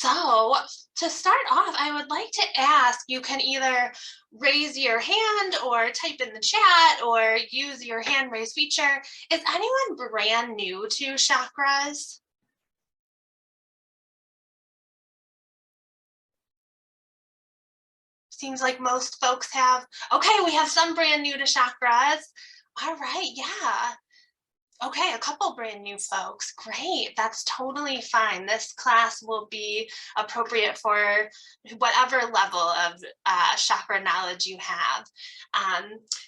So to start off, I would like to ask, you can either raise your hand or type in the chat or use your hand raise feature. Is anyone brand new to chakras? Seems like most folks have. Okay, we have some brand new to chakras. All right, yeah. Okay, a couple brand new folks. Great, that's totally fine. This class will be appropriate for whatever level of chakra knowledge you have.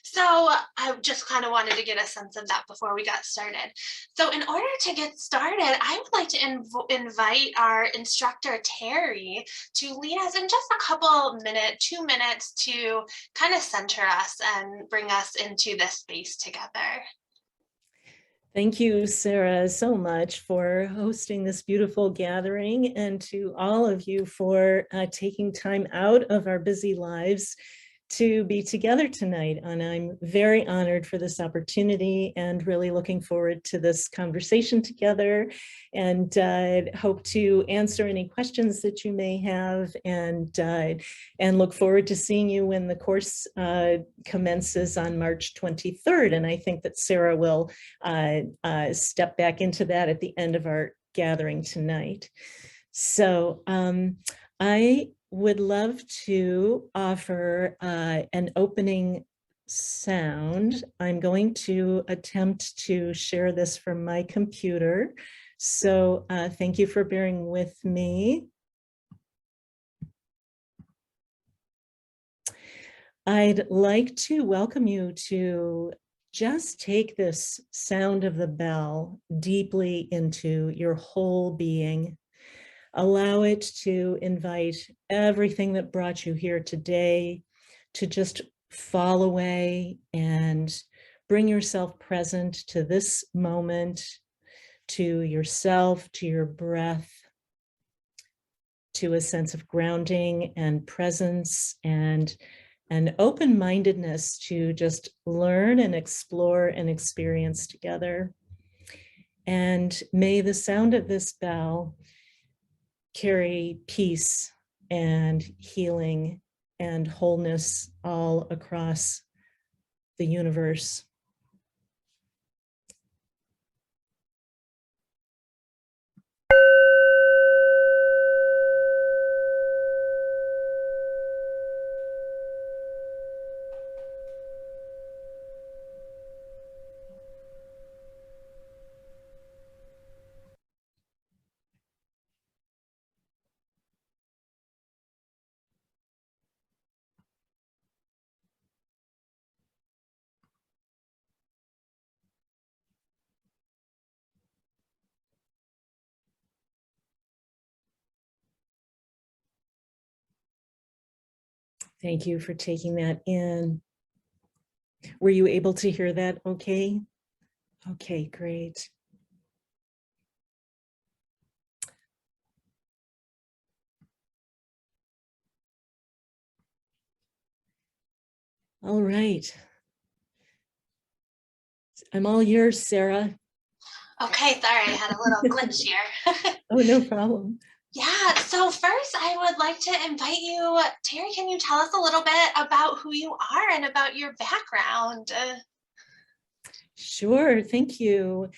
So I just kind of wanted to get a sense of that before we got started. So in order to get started, I would like to invite our instructor, Terry, to lead us in just a couple minutes, 2 minutes, to kind of center us and bring us into this space together. Thank you, Sarah, so much for hosting this beautiful gathering, and to all of you for taking time out of our busy lives to be together tonight. And I'm very honored for this opportunity and really looking forward to this conversation together, and hope to answer any questions that you may have, and look forward to seeing you when the course commences on March 23rd. And I think that Sarah will step back into that at the end of our gathering tonight. So I would love to offer an opening sound. I'm going to attempt to share this from my computer. So thank you for bearing with me. I'd like to welcome you to just take this sound of the bell deeply into your whole being. Allow it to invite everything that brought you here today to just fall away and bring yourself present to this moment, to yourself, to your breath, to a sense of grounding and presence, and an open-mindedness to just learn and explore and experience together. And may the sound of this bell carry peace and healing and wholeness all across the universe. Thank you for taking that in. Were you able to hear that okay? Okay, great. All right. I'm all yours, Sarah. Okay, sorry, I had a little glitch here. Oh, no problem. Yeah, so first I would like to invite you, Terry, can you tell us a little bit about who you are and about your background? Sure, thank you.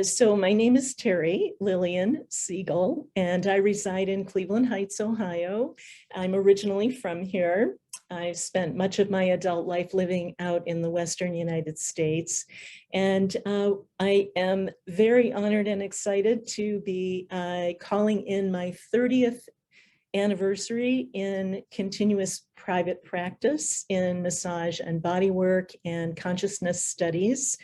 So my name is Terry Lillian Siegel, and I reside in Cleveland Heights, Ohio. I'm originally from here. I've spent much of my adult life living out in the Western United States. And I am very honored and excited to be calling in my 30th anniversary in continuous private practice in massage and bodywork and consciousness studies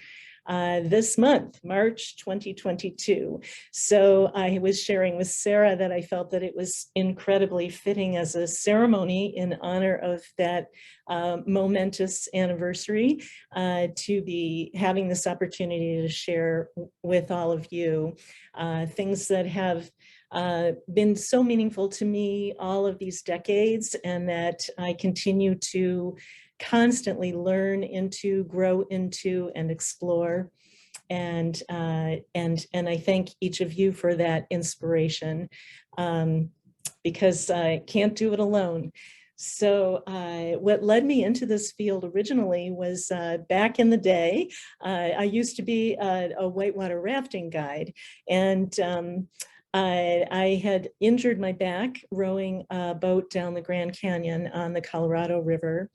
this month, March 2022. So I was sharing with Sarah that I felt that it was incredibly fitting as a ceremony in honor of that momentous anniversary to be having this opportunity to share with all of you things that have been so meaningful to me all of these decades, and that I continue to constantly learn into, grow into, and explore. And I thank each of you for that inspiration. because I can't do it alone. So what led me into this field originally was back in the day, I used to be a whitewater rafting guide, and I had injured my back rowing a boat down the Grand Canyon on the Colorado River.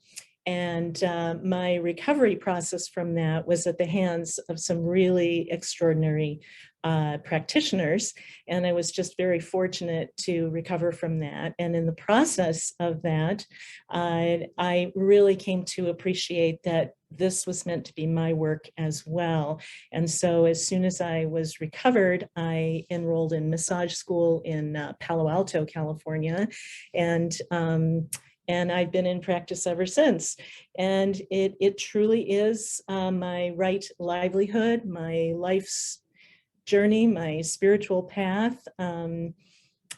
And my recovery process from that was at the hands of some really extraordinary practitioners. And I was just very fortunate to recover from that. And in the process of that, I really came to appreciate that this was meant to be my work as well. And so as soon as I was recovered, I enrolled in massage school in Palo Alto, California. And I've been in practice ever since. And it truly is my right livelihood, my life's journey, my spiritual path.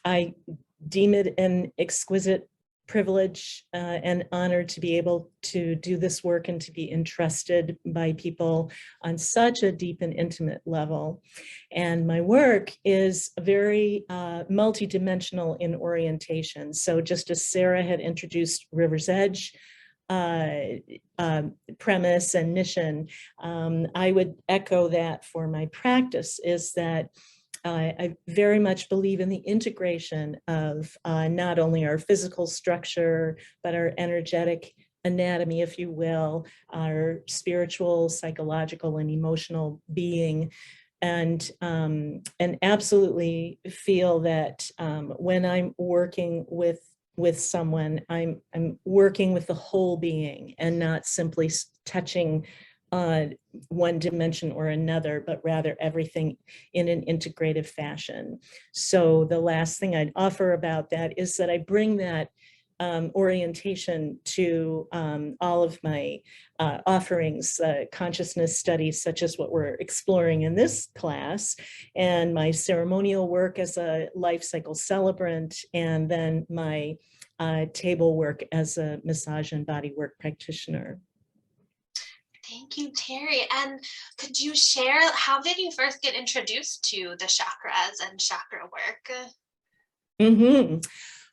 I deem it an exquisite privilege and honor to be able to do this work and to be entrusted by people on such a deep and intimate level. And my work is very multidimensional in orientation. So just as Sarah had introduced River's Edge, premise and mission, I would echo that for my practice, is that I very much believe in the integration of not only our physical structure, but our energetic anatomy, if you will, our spiritual, psychological, and emotional being. And absolutely feel that when I'm working with someone, I'm working with the whole being and not simply touching one dimension or another, but rather everything in an integrative fashion. So the last thing I'd offer about that is that I bring that orientation to all of my offerings, consciousness studies, such as what we're exploring in this class, and my ceremonial work as a life cycle celebrant, and then my table work as a massage and body work practitioner. Thank you, Terry. And could you share, how did you first get introduced to the chakras and chakra work? Mm-hmm.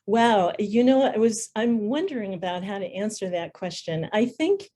Wow, you know, I'm wondering about how to answer that question. I think,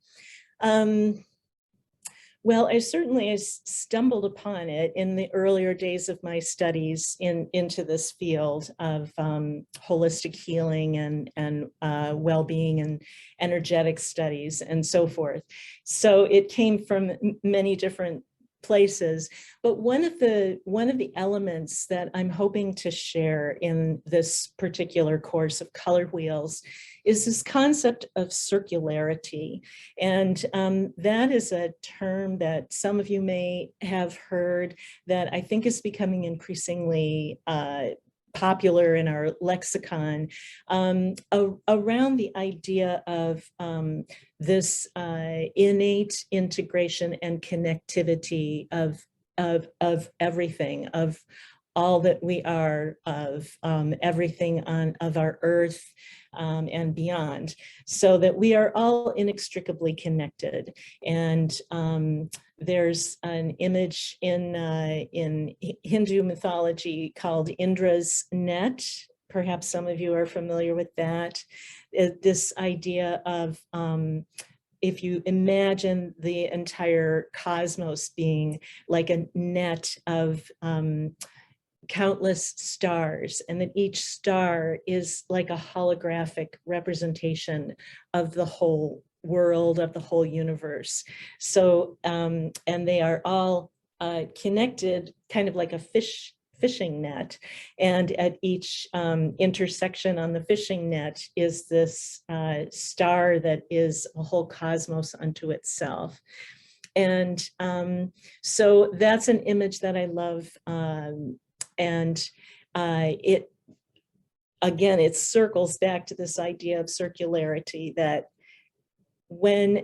well, I certainly stumbled upon it in the earlier days of my studies into this field of holistic healing and well-being and energetic studies and so forth. So it came from many different places, but one of the elements that I'm hoping to share in this particular course of ColorWheels is this concept of circularity. And that is a term that some of you may have heard, that I think is becoming increasingly popular in our lexicon, around the idea of this innate integration and connectivity of everything, of all that we are, of everything of our earth and beyond, so that we are all inextricably connected. And there's an image in Hindu mythology called Indra's net. Perhaps some of you are familiar with that. This idea of if you imagine the entire cosmos being like a net of countless stars, and that each star is like a holographic representation of the whole world, of the whole universe. So, and they are all connected kind of like a fishing net. And at each intersection on the fishing net is this star that is a whole cosmos unto itself. And so that's an image that I love. And it circles back to this idea of circularity, that when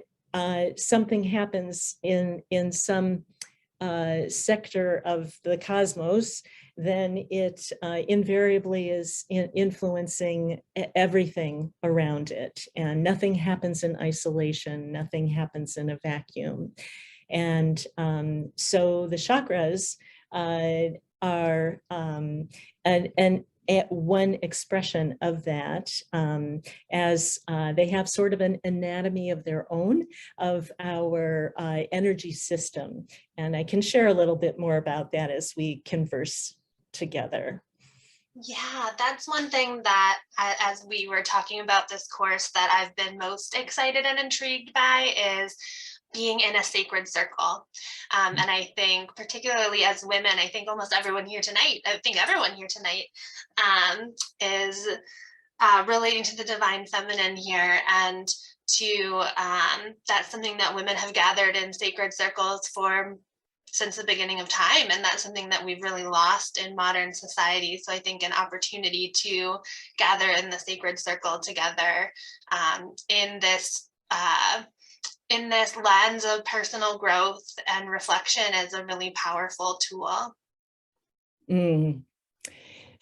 something happens in some sector of the cosmos, then it invariably is influencing everything around it. And nothing happens in isolation, nothing happens in a vacuum. And so the chakras are one expression of that, as they have sort of an anatomy of their own of our energy system. And I can share a little bit more about that as we converse together. Yeah, that's one thing that, as we were talking about this course, that I've been most excited and intrigued by is being in a sacred circle. And I think particularly as women, I think almost everyone here tonight, I think everyone here tonight is relating to the divine feminine here, and to that's something that women have gathered in sacred circles for since the beginning of time, and that's something that we've really lost in modern society. So I think an opportunity to gather in the sacred circle together in this lens of personal growth and reflection is a really powerful tool.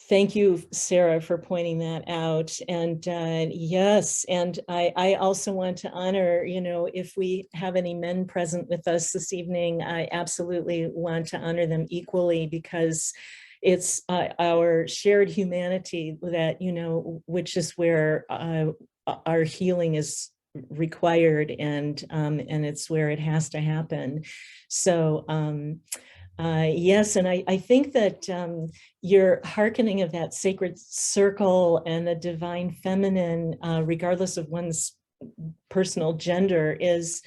Thank you, Sarah, for pointing that out. And yes, and I also want to honor, if we have any men present with us this evening, I absolutely want to honor them equally, because it's our shared humanity that, which is where our healing is required, and it's where it has to happen. So yes, and I think that your hearkening of that sacred circle and the divine feminine, regardless of one's personal gender, is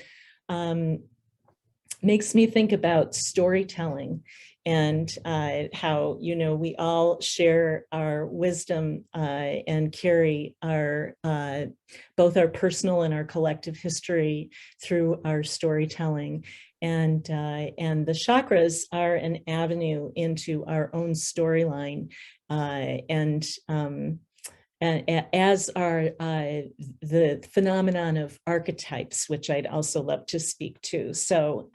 makes me think about storytelling, and how, we all share our wisdom and carry our both our personal and our collective history through our storytelling. And the chakras are an avenue into our own storyline, and as are the phenomenon of archetypes, which I'd also love to speak to. So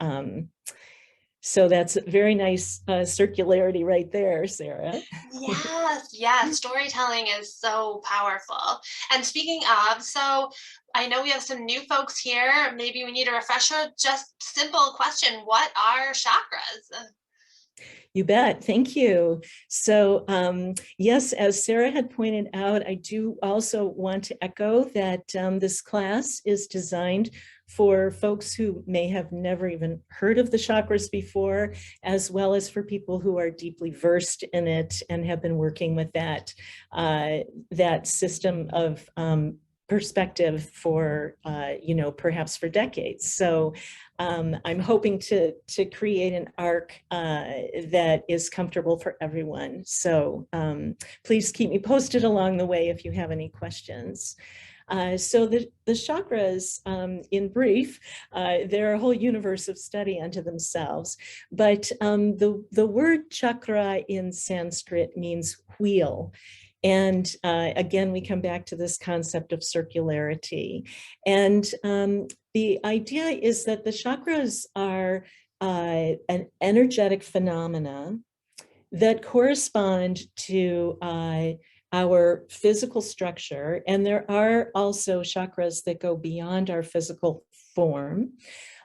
that's a very nice circularity right there, Sarah. Yes, storytelling is so powerful. And speaking of, so I know we have some new folks here. Maybe we need a refresher. Just simple question: what are chakras? You bet. Thank you. So yes, as Sarah had pointed out, I do also want to echo that this class is designed for folks who may have never even heard of the chakras before, as well as for people who are deeply versed in it and have been working with that system of perspective for, perhaps for decades. So I'm hoping to create an arc that is comfortable for everyone. So please keep me posted along the way if you have any questions. So the chakras, in brief, they're a whole universe of study unto themselves. But the word chakra in Sanskrit means wheel. And again, we come back to this concept of circularity. And the idea is that the chakras are an energetic phenomena that correspond to our physical structure. And there are also chakras that go beyond our physical form.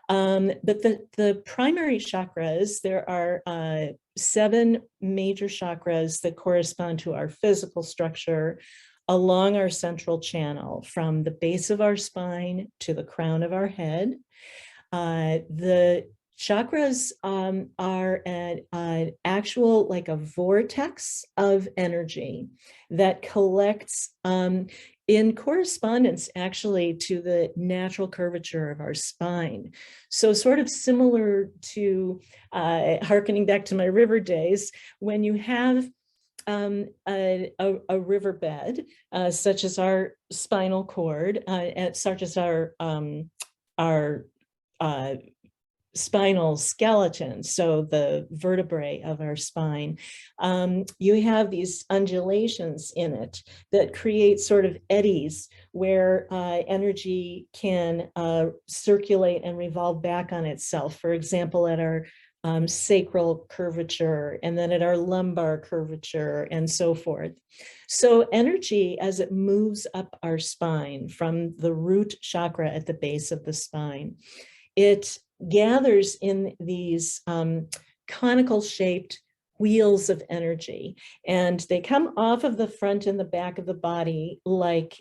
But the primary chakras, there are 7 major chakras that correspond to our physical structure along our central channel, from the base of our spine to the crown of our head. The chakras are an actual, like a vortex of energy that collects in correspondence actually to the natural curvature of our spine. So sort of similar to, hearkening back to my river days, when you have a riverbed, such as our spinal cord, such as our spinal skeleton, so the vertebrae of our spine, you have these undulations in it that create sort of eddies where energy can circulate and revolve back on itself. For example, at our sacral curvature, and then at our lumbar curvature, and so forth. So energy, as it moves up our spine from the root chakra at the base of the spine, it gathers in these conical shaped wheels of energy, and they come off of the front and the back of the body like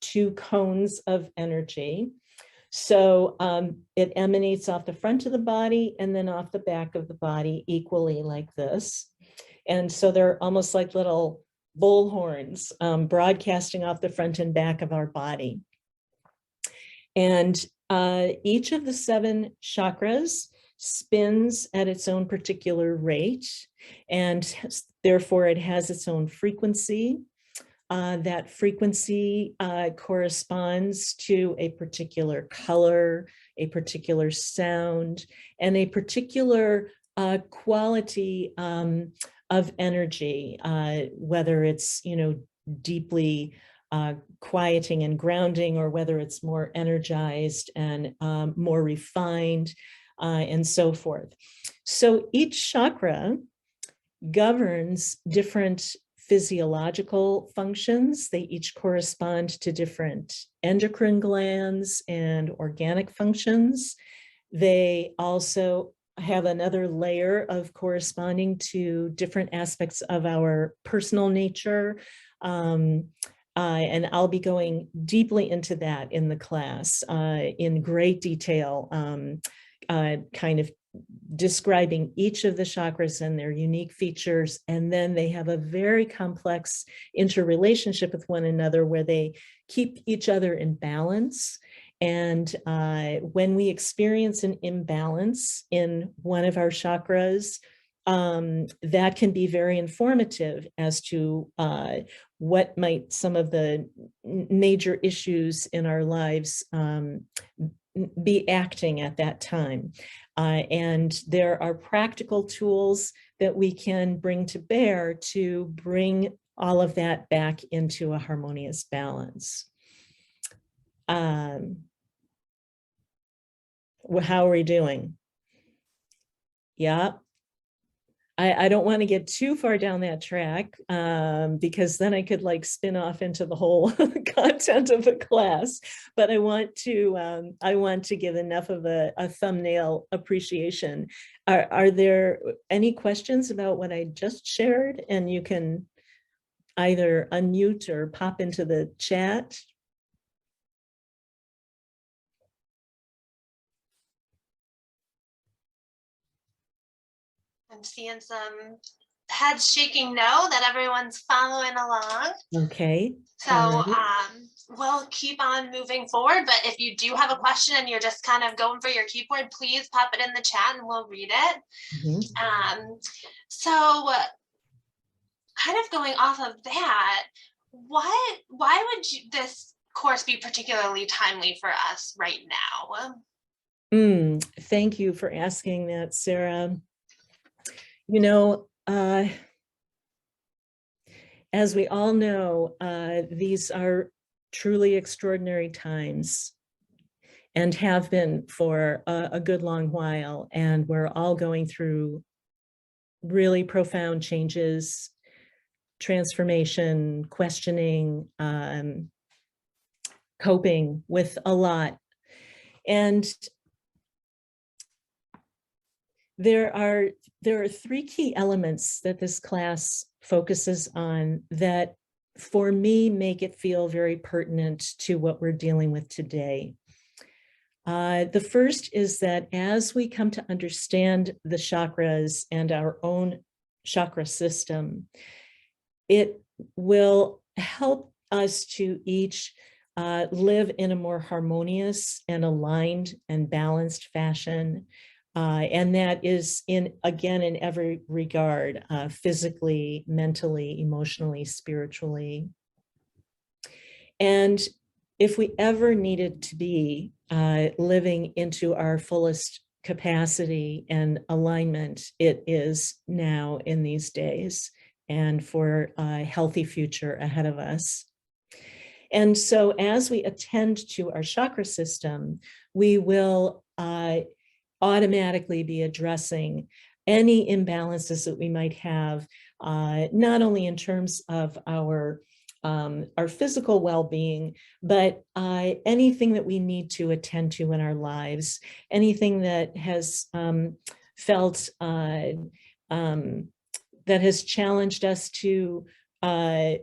two cones of energy. So it emanates off the front of the body and then off the back of the body equally like this. And so they're almost like little bullhorns broadcasting off the front and back of our body. And each of the 7 chakras spins at its own particular rate, and therefore it has its own frequency. That frequency corresponds to a particular color, a particular sound, and a particular quality of energy, whether it's, deeply quieting and grounding, or whether it's more energized and more refined, and so forth. So each chakra governs different physiological functions. They each correspond to different endocrine glands and organic functions. They also have another layer of corresponding to different aspects of our personal nature. And I'll be going deeply into that in the class in great detail, kind of describing each of the chakras and their unique features. And then they have a very complex interrelationship with one another where they keep each other in balance. And when we experience an imbalance in one of our chakras, that can be very informative as to what might some of the major issues in our lives be acting at that time. And there are practical tools that we can bring to bear to bring all of that back into a harmonious balance. How are we doing? Yeah. I don't want to get too far down that track because then I could like spin off into the whole content of the class. But I want to give enough of a thumbnail appreciation. Are there any questions about what I just shared? And you can either unmute or pop into the chat. I'm seeing some heads shaking no, that everyone's following along. Okay. So we'll keep on moving forward, but if you do have a question and you're just kind of going for your keyboard, please pop it in the chat and we'll read it. Mm-hmm. So kind of going off of that, why would this course be particularly timely for us right now? Thank you for asking that, Sarah. As we all know, these are truly extraordinary times and have been for a good long while. And we're all going through really profound changes, transformation, questioning, coping with a lot. And there are 3 key elements that this class focuses on that, for me, make it feel very pertinent to what we're dealing with today. The first is that as we come to understand the chakras and our own chakra system, it will help us to each live in a more harmonious and aligned and balanced fashion. And that is in every regard, physically, mentally, emotionally, spiritually. And if we ever needed to be living into our fullest capacity and alignment, it is now in these days, and for a healthy future ahead of us. And so as we attend to our chakra system, we will automatically be addressing any imbalances that we might have, not only in terms of our physical well-being, but anything that we need to attend to in our lives, anything that has felt that has challenged us to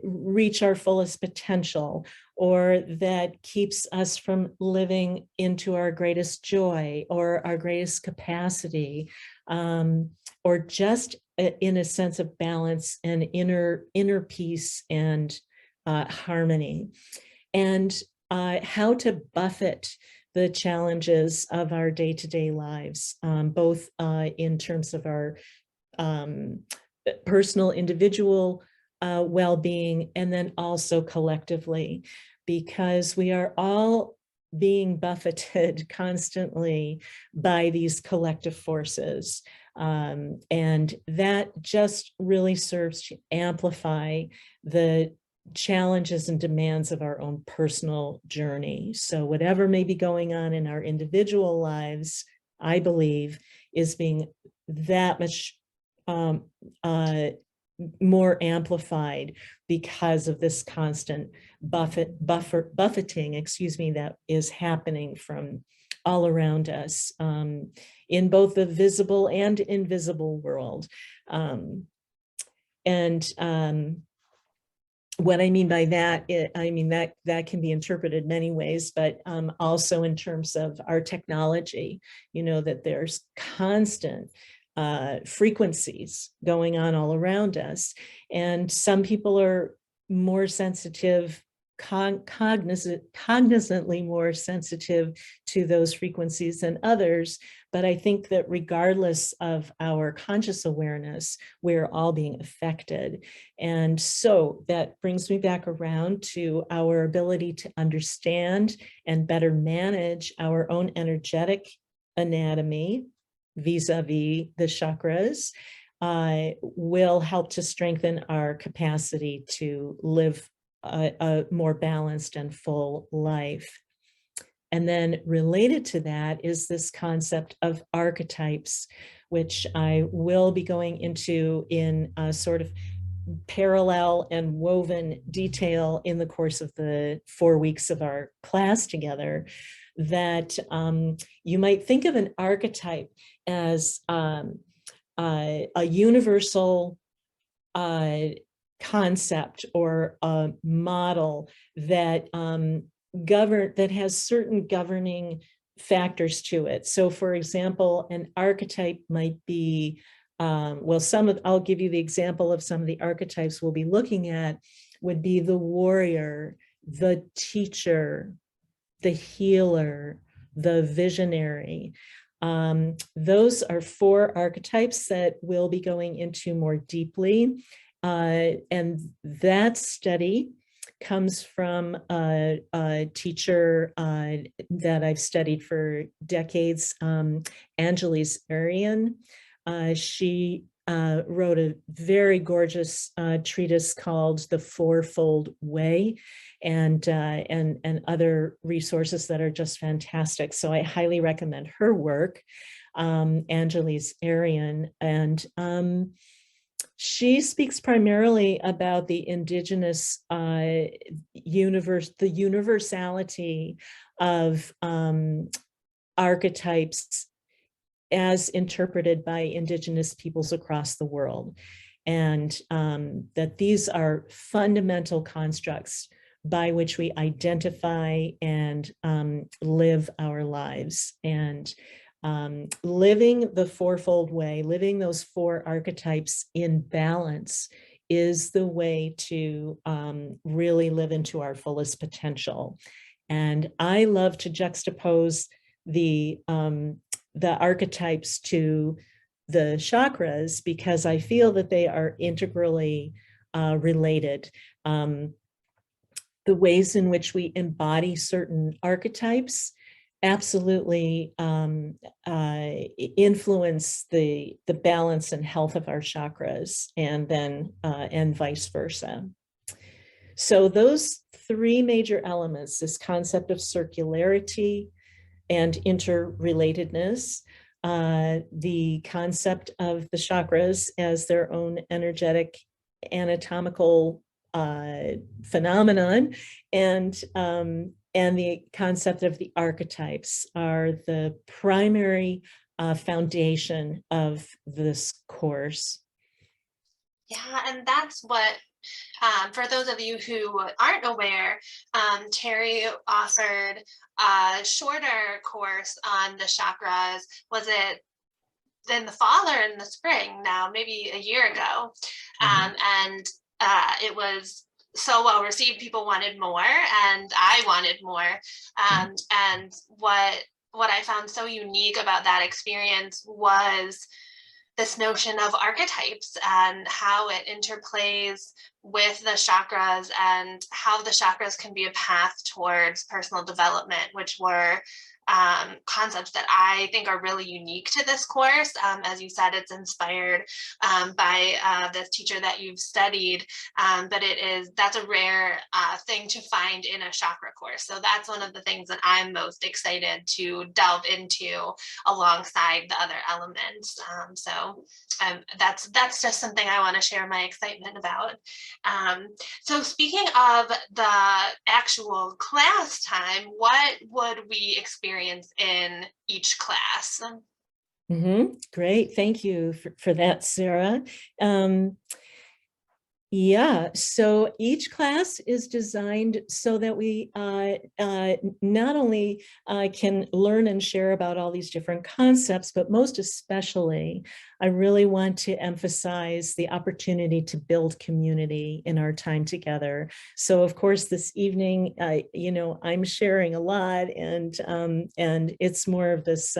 reach our fullest potential, or that keeps us from living into our greatest joy or our greatest capacity, or just in a sense of balance and inner peace and harmony, and how to buffet the challenges of our day-to-day lives, both in terms of our personal, individual well-being, and then also collectively, because we are all being buffeted constantly by these collective forces. And that just really serves to amplify the challenges and demands of our own personal journey. So whatever may be going on in our individual lives, I believe, is being that much more amplified because of this constant buffeting, that is happening from all around us, in both the visible and invisible world. What I mean by that, that can be interpreted many ways, but also in terms of our technology, that there's constant frequencies going on all around us. And some people are more sensitive, cognizantly more sensitive to those frequencies than others. But I think that regardless of our conscious awareness, we're all being affected. And so that brings me back around to our ability to understand and better manage our own energetic anatomy vis-a-vis the chakras, will help to strengthen our capacity to live a more balanced and full life. And then related to that is this concept of archetypes, which I will be going into in a sort of parallel and woven detail in the course of the 4 weeks of our class together. That you might think of an archetype as a universal concept or a model that that has certain governing factors to it. So, for example, an archetype might be I'll give you the example of some of the archetypes we'll be looking at. Would be the warrior, the teacher, the healer, the visionary. Those are 4 archetypes that we'll be going into more deeply. And that study comes from a teacher that I've studied for decades, Angeles Arian. She wrote a very gorgeous treatise called The Fourfold Way, and other resources that are just fantastic. So I highly recommend her work, Angeles Arian. And she speaks primarily about the indigenous universe, the universality of archetypes as interpreted by indigenous peoples across the world. And that these are fundamental constructs by which we identify and live our lives. And living the fourfold way, living those 4 archetypes in balance, is the way to really live into our fullest potential. And I love to juxtapose the archetypes to the chakras, because I feel that they are integrally related. The ways in which we embody certain archetypes absolutely influence the balance and health of our chakras, and then and vice versa. So those 3 major elements, this concept of circularity and interrelatedness, the concept of the chakras as their own energetic anatomical phenomenon, and the concept of the archetypes are the primary foundation of this course. Yeah, and that's what, for those of you who aren't aware, Terry offered a shorter course on the chakras. Was it in the fall or in the spring now, maybe a year ago? Mhm. And it was so well received. People wanted more, and I wanted more. And what I found so unique about that experience was this notion of archetypes and how it interplays with the chakras, and how the chakras can be a path towards personal development, which were concepts that I think are really unique to this course. As you said, it's inspired by this teacher that you've studied, but that's a rare thing to find in a chakra course. So that's one of the things that I'm most excited to delve into alongside the other elements. That's just something I want to share my excitement about. Um, so speaking of the actual class time, what would we experience in each class? Great, thank you for that, Sarah. Yeah, so each class is designed so that we not only can learn and share about all these different concepts, but most especially, I really want to emphasize the opportunity to build community in our time together. So of course, this evening, I'm sharing a lot, and it's more of this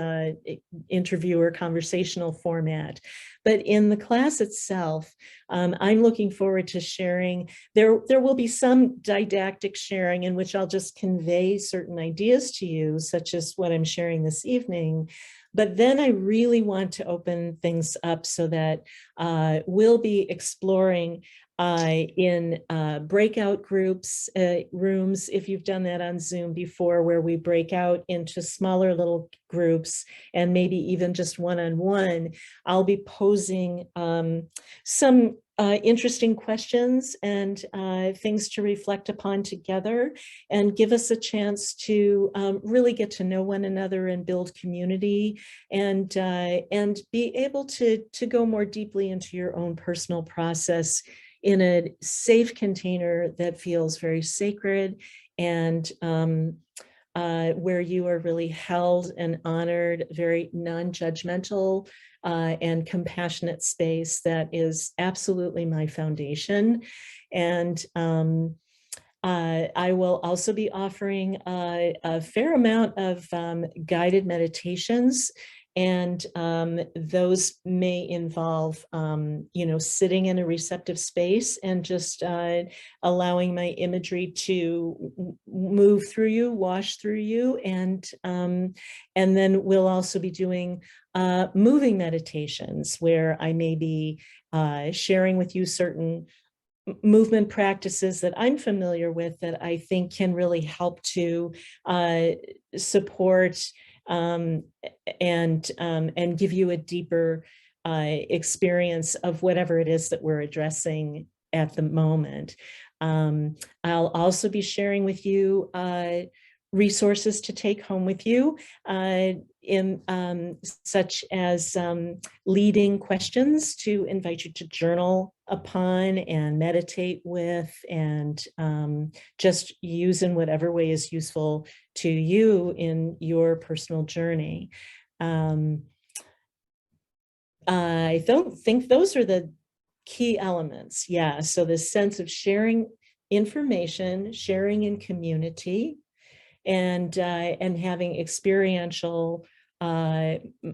interview or conversational format. But in the class itself, I'm looking forward to sharing. There will be some didactic sharing in which I'll just convey certain ideas to you, such as what I'm sharing this evening. But then I really want to open things up so that we'll be exploring in breakout groups, rooms, if you've done that on Zoom before, where we break out into smaller little groups and maybe even just one-on-one. I'll be posing some interesting questions and things to reflect upon together, and give us a chance to really get to know one another and build community, and be able to go more deeply into your own personal process in a safe container that feels very sacred, and where you are really held and honored, very non-judgmental and compassionate space that is absolutely my foundation. And I will also be offering a fair amount of guided meditations, and those may involve, sitting in a receptive space and just allowing my imagery to move through you, wash through you, and then we'll also be doing moving meditations, where I may be sharing with you certain movement practices that I'm familiar with that I think can really help to support and give you a deeper experience of whatever it is that we're addressing at the moment. I'll also be sharing with you resources to take home with you, in such as leading questions to invite you to journal upon and meditate with, and just use in whatever way is useful to you in your personal journey. I don't think those are the key elements. Yeah, so the sense of sharing information, sharing in community, and having experiential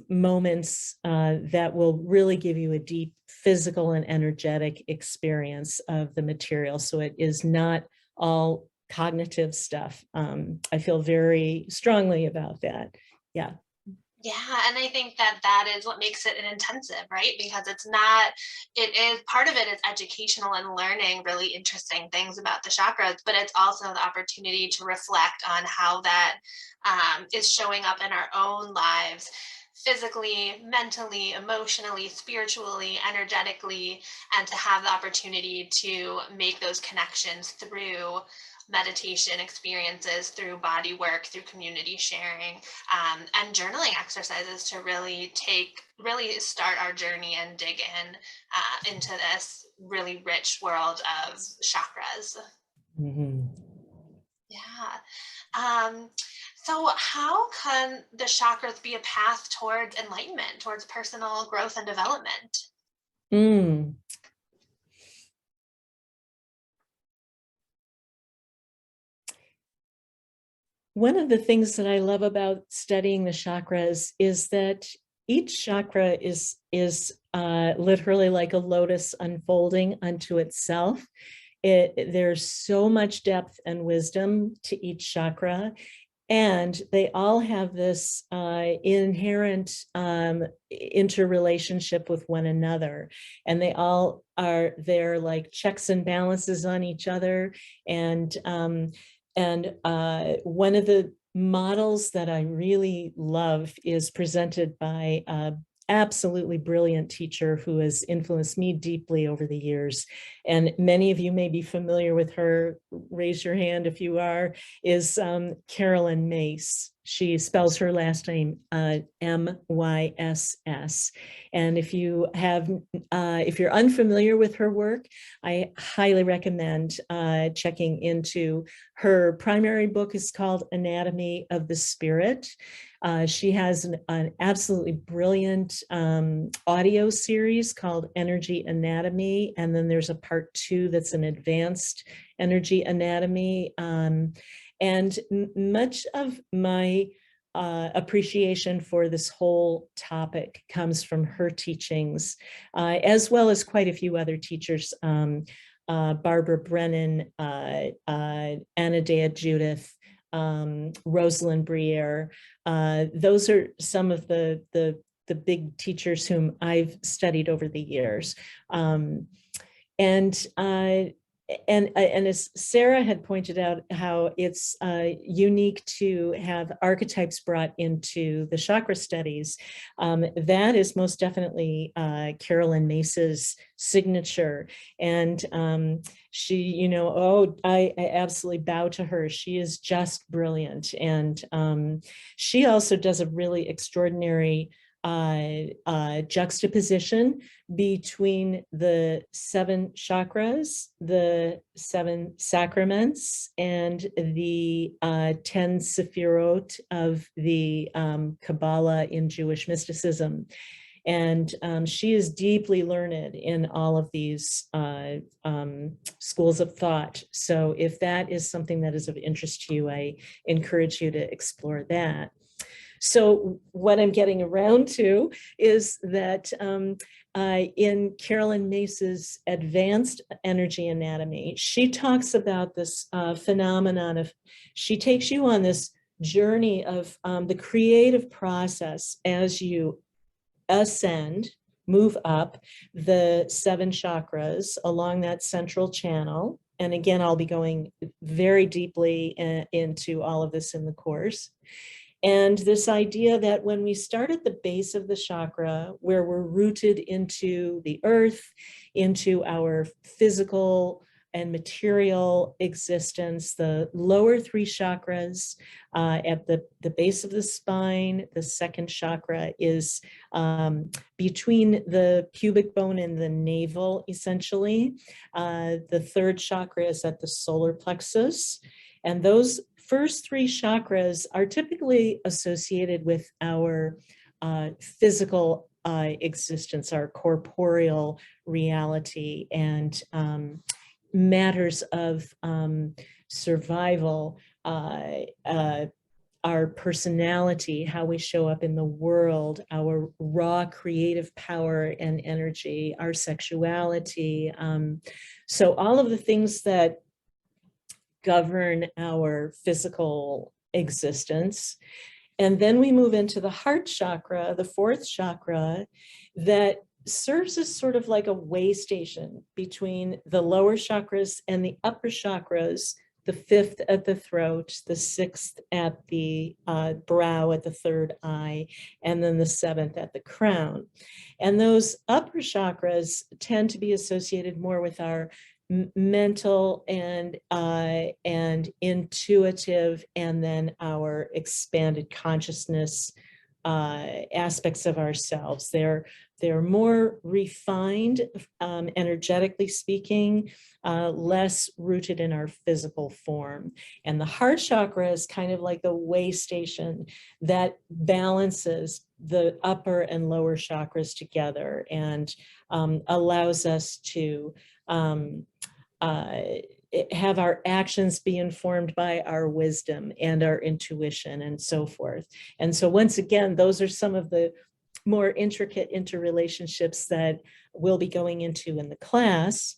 moments that will really give you a deep physical and energetic experience of the material. So it is not all cognitive stuff. I feel very strongly about that. Yeah. Yeah, and I think that that is what makes it an intensive, right? Because it's not, it is part of it is educational and learning really interesting things about the chakras, but it's also the opportunity to reflect on how that is showing up in our own lives, physically, mentally, emotionally, spiritually, energetically, and to have the opportunity to make those connections through meditation experiences, through body work, through community sharing, and journaling exercises to really start our journey and dig into this really rich world of chakras. Mhm. Yeah. So how can the chakras be a path towards enlightenment, towards personal growth and development? Mm. One of the things that I love about studying the chakras is that each chakra is literally like a lotus unfolding unto itself. There's so much depth and wisdom to each chakra, and they all have this inherent interrelationship with one another, and they all are there like checks and balances on each other. And one of the models that I really love is presented by absolutely brilliant teacher who has influenced me deeply over the years. And many of you may be familiar with her. Raise your hand if you are. Is Carolyn Mace. She spells her last name M-Y-S-S. And if you're unfamiliar with her work, I highly recommend checking into her primary book. Is called Anatomy of the Spirit. She has an absolutely brilliant audio series called Energy Anatomy. And then there's a part 2 that's an advanced energy anatomy. And much of my appreciation for this whole topic comes from her teachings, as well as quite a few other teachers. Barbara Brennan, Anadea Judith, Rosalind Briere. Those are some of the big teachers whom I've studied over the years. And as Sarah had pointed out, how it's unique to have archetypes brought into the chakra studies. That is most definitely Carolyn Mace's signature. And she, I absolutely bow to her. She is just brilliant. And she also does a really extraordinary juxtaposition between the 7 chakras, the 7 sacraments, and the 10 sephirot of the Kabbalah in Jewish mysticism. And she is deeply learned in all of these schools of thought. So if that is something that is of interest to you, I encourage you to explore that. So what I'm getting around to is that in Carolyn Mace's Advanced Energy Anatomy, she talks about this phenomenon of, she takes you on this journey of the creative process as you ascend, move up the 7 chakras along that central channel. And again, I'll be going very deeply into all of this in the course. And this idea that when we start at the base of the chakra, where we're rooted into the earth, into our physical and material existence, the lower 3 chakras at the base of the spine, the 2nd chakra is between the pubic bone and the navel, essentially. The 3rd chakra is at the solar plexus. And those first 3 chakras are typically associated with our physical existence, our corporeal reality, and matters of survival, our personality, how we show up in the world, our raw creative power and energy, our sexuality. So all of the things that govern our physical existence. And then we move into the heart chakra, the 4th chakra, that serves as sort of like a way station between the lower chakras and the upper chakras, the 5th at the throat, the 6th at the brow, at the 3rd eye, and then the 7th at the crown. And those upper chakras tend to be associated more with our mental and intuitive, and then our expanded consciousness aspects of ourselves. They're more refined, energetically speaking, less rooted in our physical form. And the heart chakra is kind of like the way station that balances the upper and lower chakras together, and allows us to have our actions be informed by our wisdom and our intuition and so forth. And so once again, those are some of the more intricate interrelationships that we'll be going into in the class.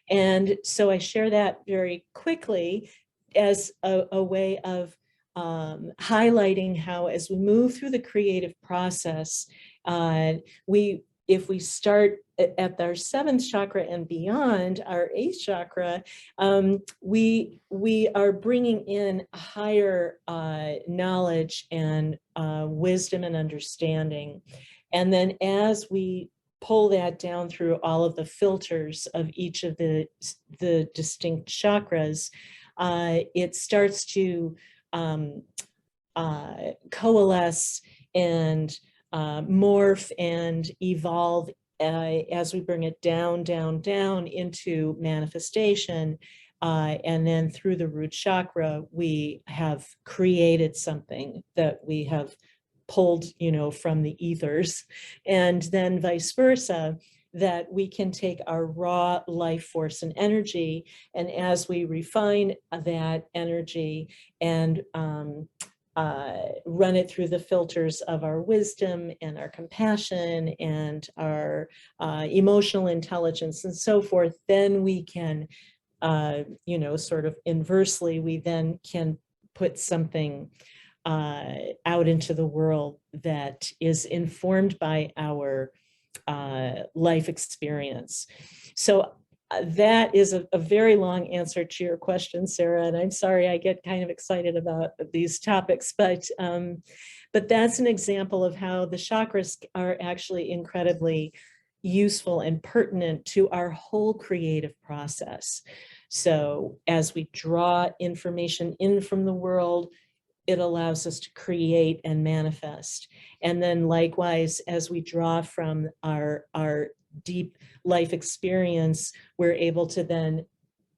And so I share that very quickly as a way of highlighting how, as we move through the creative process, if we start at our seventh chakra and beyond, our eighth chakra, we are bringing in higher knowledge and wisdom and understanding. And then as we pull that down through all of the filters of each of the distinct chakras, it starts to coalesce and morph and evolve as we bring it down, down, down into manifestation. And then through the root chakra, we have created something that we have pulled, from the ethers, and then vice versa, that we can take our raw life force and energy, and as we refine that energy and run it through the filters of our wisdom and our compassion and our emotional intelligence and so forth, then we can, sort of inversely, we then can put something out into the world that is informed by our life experience. So that is a very long answer to your question, Sarah, and I'm sorry I get kind of excited about these topics, but that's an example of how the chakras are actually incredibly useful and pertinent to our whole creative process. So as we draw information in from the world, it allows us to create and manifest. And then likewise, as we draw from our deep life experience, we're able to then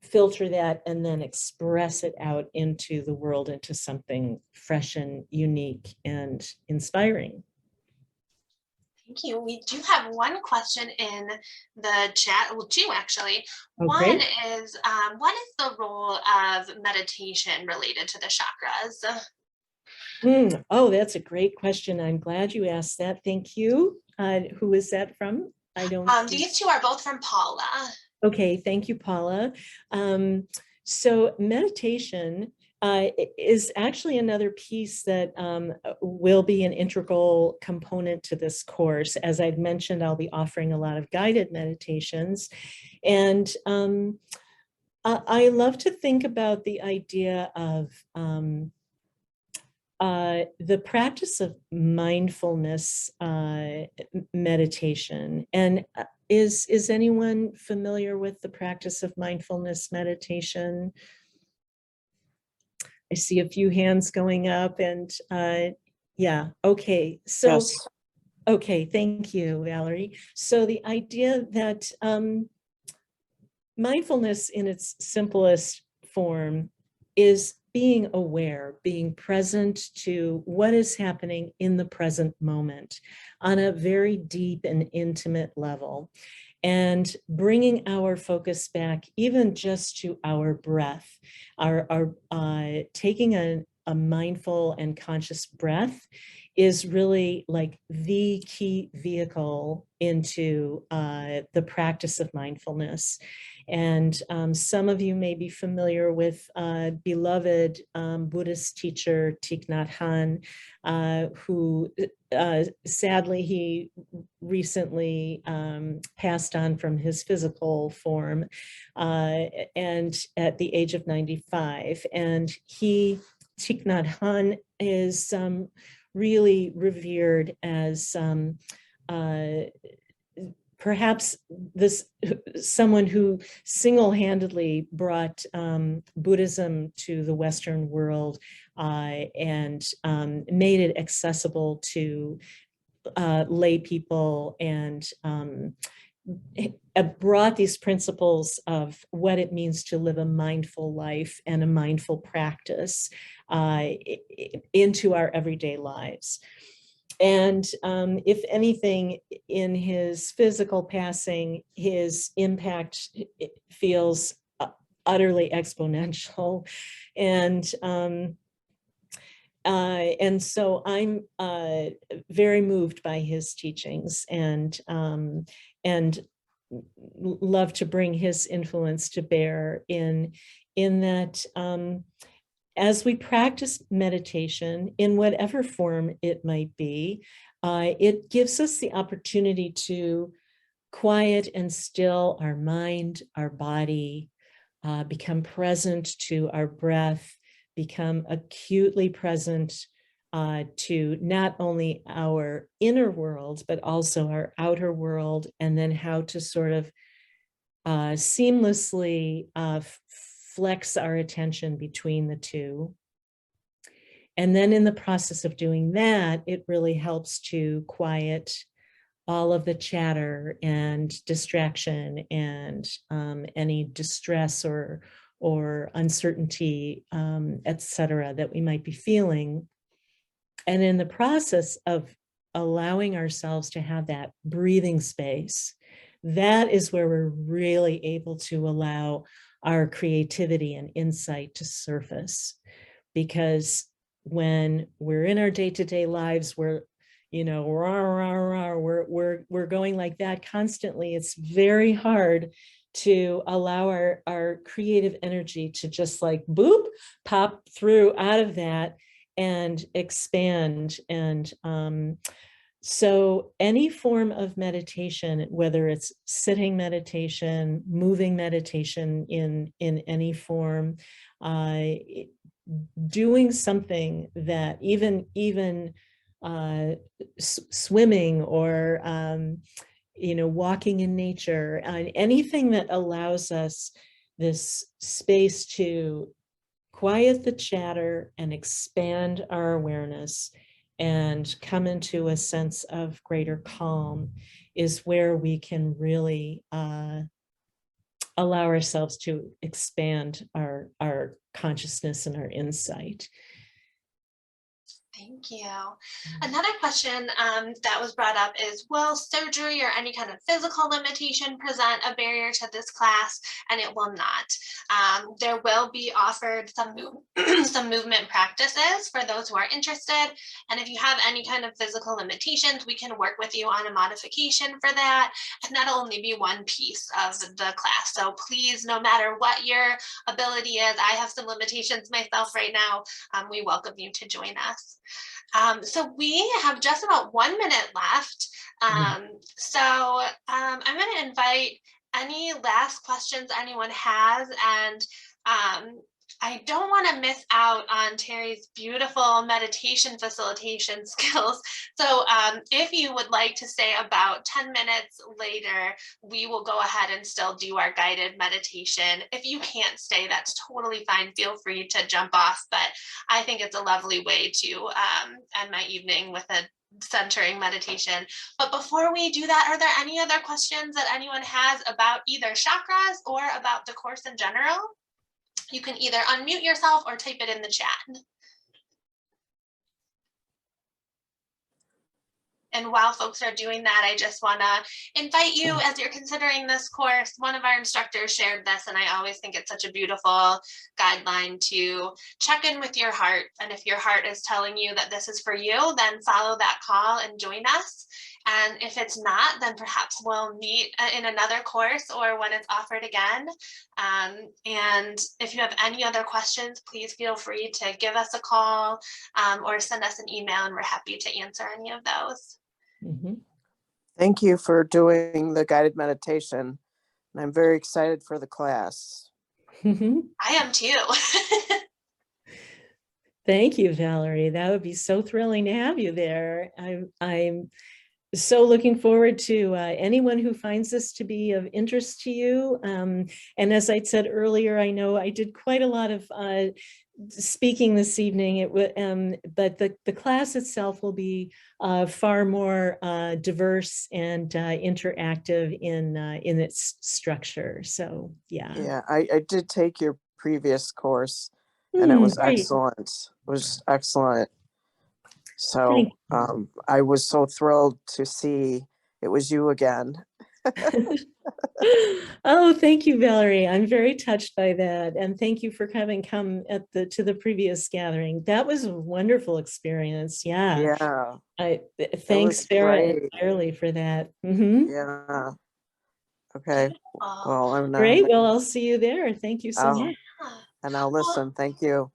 filter that and then express it out into the world, into something fresh and unique and inspiring. Thank you. We do have one question in the chat, well, two actually. Okay. One is, what is the role of meditation related to the chakras? Oh, that's a great question. I'm glad you asked that. Thank you. Who is that from? I don't. These two are both from Paula. Okay, thank you, Paula. So meditation is actually another piece that will be an integral component to this course. As I'd mentioned, I'll be offering a lot of guided meditations. And I love to think about the idea of the practice of mindfulness meditation. And is anyone familiar with the practice of mindfulness meditation? I see a few hands going up, and yeah, okay. So, yes. Okay, thank you, Valerie. So the idea that mindfulness in its simplest form is being aware, being present to what is happening in the present moment on a very deep and intimate level, and bringing our focus back even just to our breath, taking a mindful and conscious breath is really like the key vehicle into the practice of mindfulness. And some of you may be familiar with beloved Buddhist teacher Thich Nhat Hanh, who sadly he recently passed on from his physical form, and at the age of 95. And Thich Nhat Hanh is really revered as perhaps someone who single-handedly brought Buddhism to the Western world and made it accessible to lay people, and brought these principles of what it means to live a mindful life and a mindful practice into our everyday lives. And if anything, in his physical passing, his impact feels utterly exponential. And so I'm very moved by his teachings, and love to bring his influence to bear in that. As we practice meditation, in whatever form it might be, it gives us the opportunity to quiet and still our mind, our body, become present to our breath, become acutely present to not only our inner world, but also our outer world, and then how to sort of seamlessly flex our attention between the two. And then in the process of doing that, it really helps to quiet all of the chatter and distraction and any distress or uncertainty, etc., that we might be feeling. And in the process of allowing ourselves to have that breathing space, that is where we're really able to allow our creativity and insight to surface. Because when we're in our day-to-day lives, we're, you know, we're going like that constantly. It's very hard to allow our creative energy to just like boop, pop through out of that and expand. And so any form of meditation, whether it's sitting meditation, moving meditation in any form, doing something that even swimming or walking in nature, anything that allows us this space to quiet the chatter and expand our awareness and come into a sense of greater calm is where we can really allow ourselves to expand our consciousness and our insight. Thank you. Another question that was brought up is, will surgery or any kind of physical limitation present a barrier to this class? And it will not. There will be offered some movement practices for those who are interested. And if you have any kind of physical limitations, we can work with you on a modification for that. And that'll only be one piece of the class. So please, no matter what your ability is, I have some limitations myself right now. We welcome you to join us. So we have just about 1 minute left. So I'm going to invite any last questions anyone has. And I don't want to miss out on Terry's beautiful meditation facilitation skills. So if you would like to stay about 10 minutes later, we will go ahead and still do our guided meditation. If you can't stay, that's totally fine. Feel free to jump off, but I think it's a lovely way to end my evening with a centering meditation. But before we do that, are there any other questions that anyone has about either chakras or about the course in general? You can either unmute yourself or type it in the chat. And while folks are doing that, I just want to invite you, as you're considering this course, one of our instructors shared this, and I always think it's such a beautiful guideline to check in with your heart. And if your heart is telling you that this is for you, then follow that call and join us. And if it's not, then perhaps we'll meet in another course or when it's offered again. And if you have any other questions, please feel free to give us a call or send us an email, and we're happy to answer any of those. Mm-hmm. Thank you for doing the guided meditation. And I'm very excited for the class. Mm-hmm. I am too. Thank you, Valerie. That would be so thrilling to have you there. I'm so looking forward to anyone who finds this to be of interest to you. And as I said earlier, I know I did quite a lot of speaking this evening, but the class itself will be far more diverse and interactive in its structure. So yeah. Yeah, I did take your previous course and it was Great. excellent. It was excellent. Thank So you. I was so thrilled to see it was you again. Oh, thank you, Valerie. I'm very touched by that. And thank you for having come to the previous gathering. That was a wonderful experience. Yeah. Yeah, it Thanks, was Sarah, great. entirely for that. Mhm. Yeah. Okay. Beautiful. Well, I'm Great. gonna, Well, I'll see you there. Thank you so much. Yeah. and I'll Well, listen. Thank you.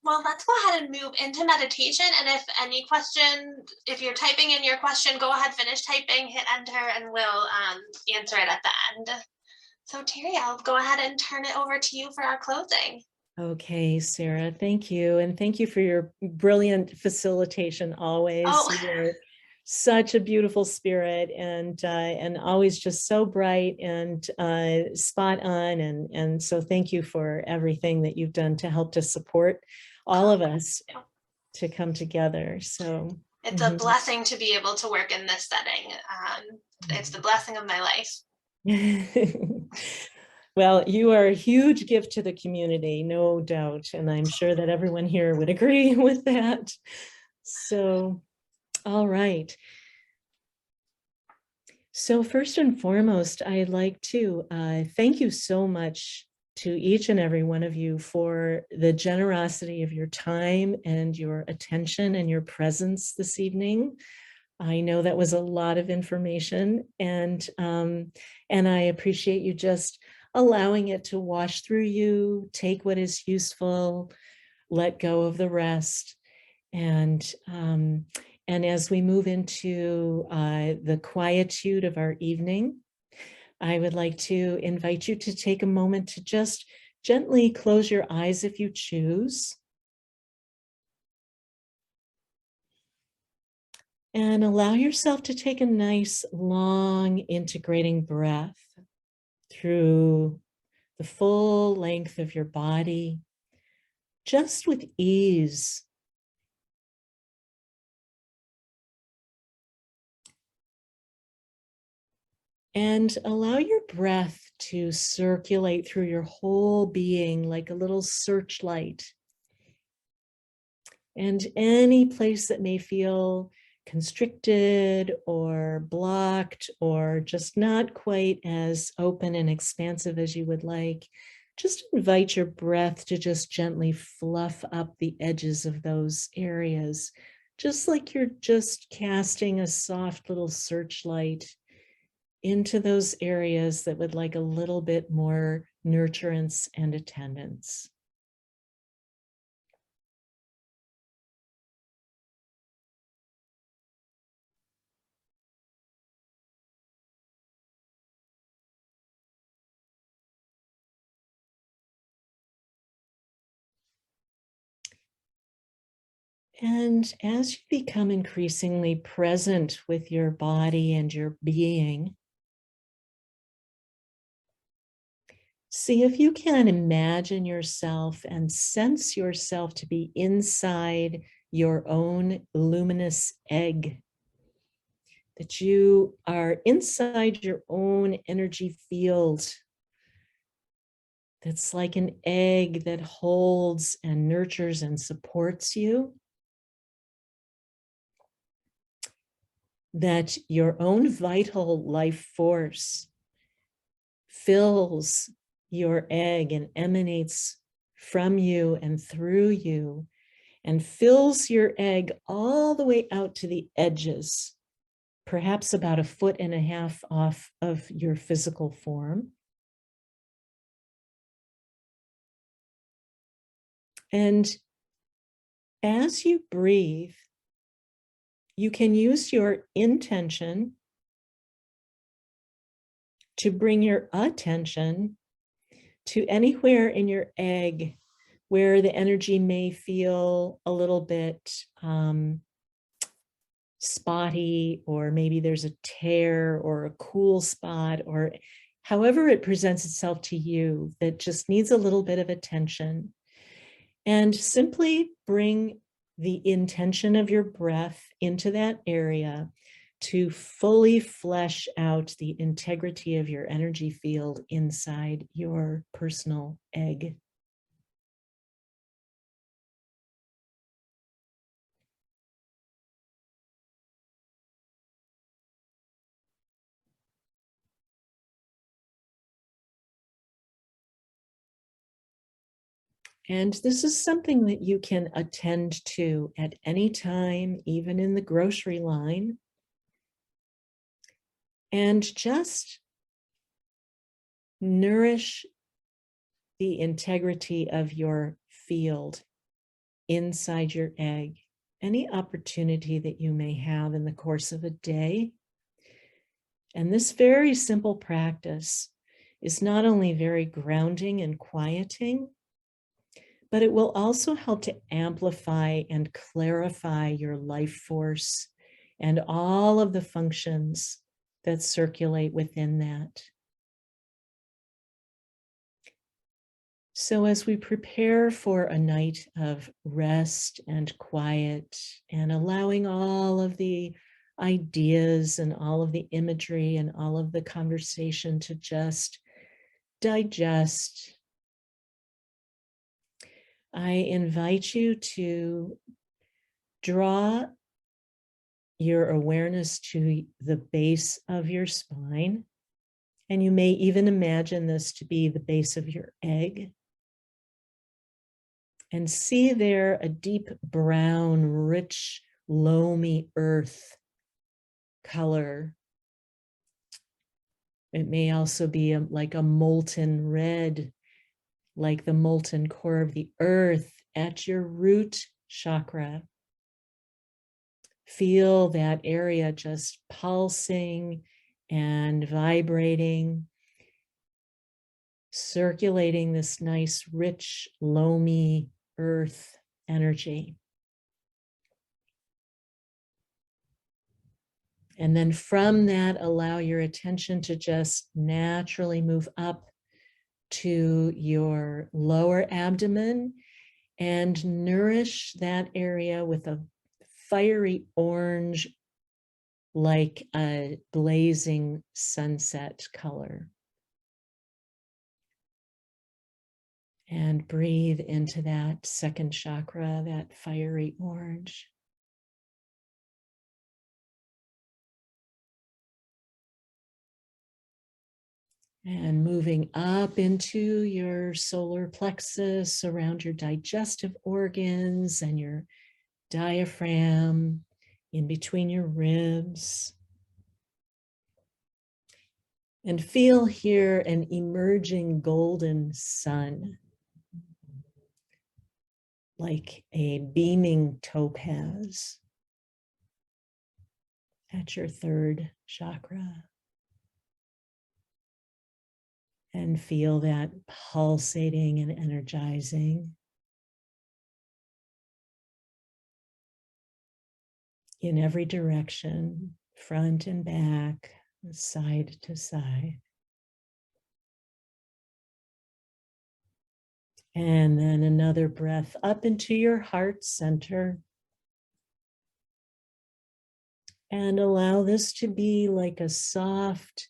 well, let's go ahead and move into meditation. And if any question, if you're typing in your question, go ahead, finish typing, hit enter, and we'll answer it at the end. So Terry, I'll go ahead and turn it over to you for our closing. Okay, Sarah, thank you. And thank you for your brilliant facilitation always. Oh, You're such a beautiful spirit and always just so bright and spot on. And so thank you for everything that you've done to help to support all of us to come together. So it's a blessing to be able to work in this setting. It's the blessing of my life. Well, you are a huge gift to the community, no doubt. And I'm sure that everyone here would agree with that. So, all right. So first and foremost, I'd like to thank you so much to each and every one of you for the generosity of your time and your attention and your presence this evening. I know that was a lot of information, and I appreciate you just allowing it to wash through you, take what is useful, let go of the rest. And as we move into the quietude of our evening, I would like to invite you to take a moment to just gently close your eyes if you choose. And allow yourself to take a nice, long, integrating breath through the full length of your body, just with ease. And allow your breath to circulate through your whole being like a little searchlight. And any place that may feel constricted or blocked or just not quite as open and expansive as you would like, just invite your breath to just gently fluff up the edges of those areas, just like you're just casting a soft little searchlight into those areas that would like a little bit more nurturance and attendance. And as you become increasingly present with your body and your being, see if you can imagine yourself and sense yourself to be inside your own luminous egg, that you are inside your own energy field that's like an egg that holds and nurtures and supports you. That your own vital life force fills your egg and emanates from you and through you and fills your egg all the way out to the edges, perhaps about 1.5 feet off of your physical form. And as you breathe, you can use your intention to bring your attention to anywhere in your egg where the energy may feel a little bit spotty, or maybe there's a tear or a cool spot, or however it presents itself to you that just needs a little bit of attention. And simply bring the intention of your breath into that area to fully flesh out the integrity of your energy field inside your personal egg. And this is something that you can attend to at any time, even in the grocery line. And just nourish the integrity of your field inside your egg. Any opportunity that you may have in the course of a day. And this very simple practice is not only very grounding and quieting, but it will also help to amplify and clarify your life force and all of the functions that circulate within that. So as we prepare for a night of rest and quiet and allowing all of the ideas and all of the imagery and all of the conversation to just digest, I invite you to draw your awareness to the base of your spine. And you may even imagine this to be the base of your egg. And see there a deep brown, rich, loamy earth color. It may also be like a molten red, like the molten core of the earth at your root chakra. Feel that area just pulsing and vibrating, circulating this nice, rich, loamy earth energy. And then from that, allow your attention to just naturally move up to your lower abdomen and nourish that area with a fiery orange, like a blazing sunset color. And breathe into that second chakra, that fiery orange. And moving up into your solar plexus, around your digestive organs and your diaphragm, in between your ribs. And feel here an emerging golden sun, like a beaming topaz at your third chakra. And feel that pulsating and energizing in every direction, front and back, side to side. And then another breath up into your heart center. And allow this to be like a soft,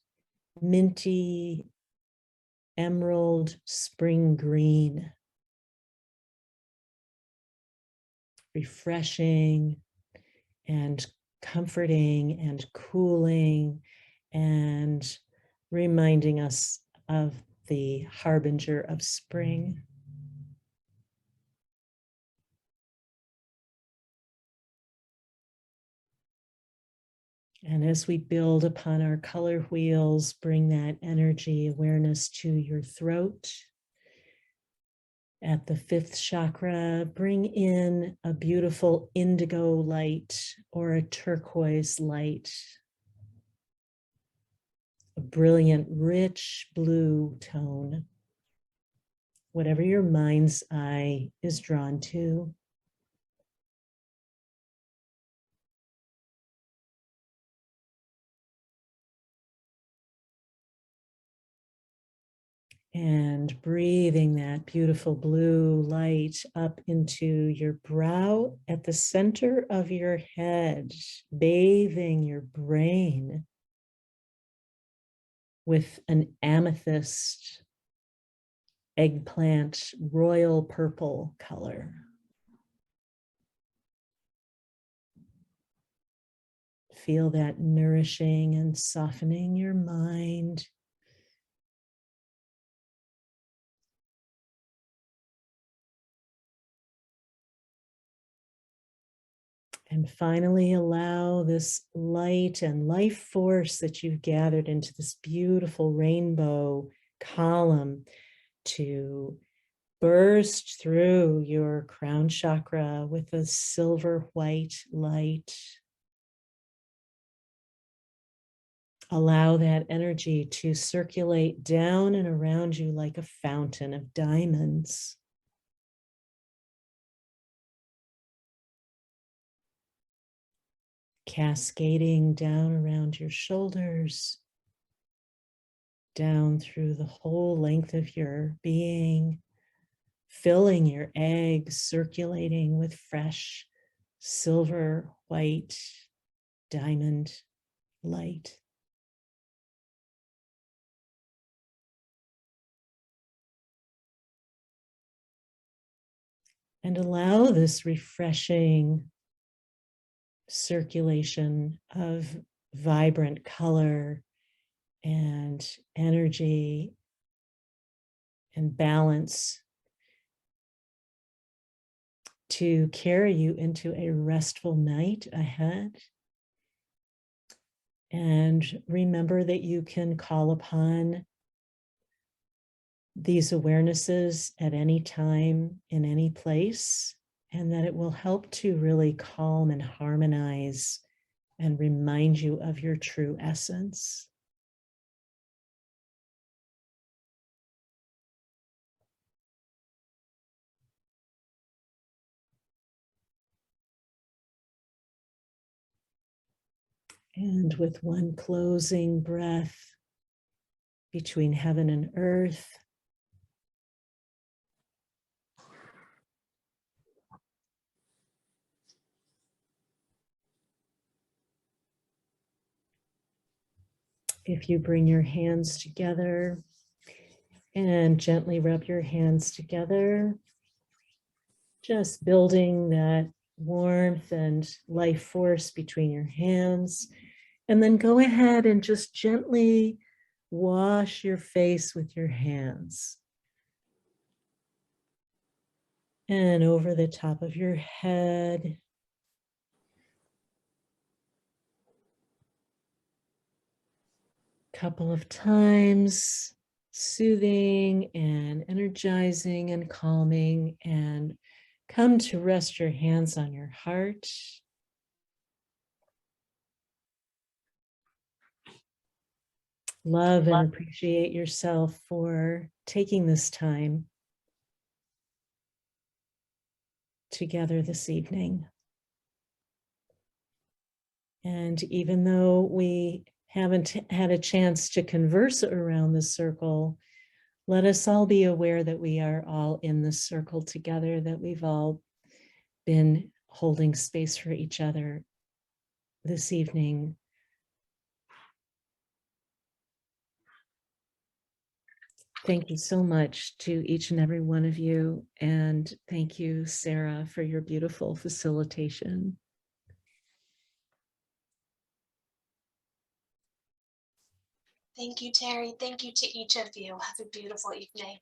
minty, emerald spring green. Refreshing and comforting and cooling and reminding us of the harbinger of spring. And as we build upon our color wheels, bring that energy awareness to your throat. At the fifth chakra, bring in a beautiful indigo light or a turquoise light, a brilliant, rich blue tone, whatever your mind's eye is drawn to. And breathing that beautiful blue light up into your brow at the center of your head, bathing your brain with an amethyst, eggplant, royal purple color. Feel that nourishing and softening your mind. And finally, allow this light and life force that you've gathered into this beautiful rainbow column to burst through your crown chakra with a silver white light. Allow that energy to circulate down and around you like a fountain of diamonds. Cascading down around your shoulders, down through the whole length of your being, filling your eggs, circulating with fresh silver, white, diamond light. And allow this refreshing circulation of vibrant color and energy and balance to carry you into a restful night ahead. And remember that you can call upon these awarenesses at any time, in any place, and that it will help to really calm and harmonize and remind you of your true essence. And with one closing breath between heaven and earth, if you bring your hands together and gently rub your hands together, just building that warmth and life force between your hands. And then go ahead and just gently wash your face with your hands. And over the top of your head. Couple of times, soothing and energizing and calming, and come to rest your hands on your heart. Love and appreciate yourself for taking this time together this evening. And even though we haven't had a chance to converse around the circle, let us all be aware that we are all in this circle together, that we've all been holding space for each other this evening. Thank you so much to each and every one of you. And thank you, Sarah, for your beautiful facilitation. Thank you, Terry. Thank you to each of you. Have a beautiful evening.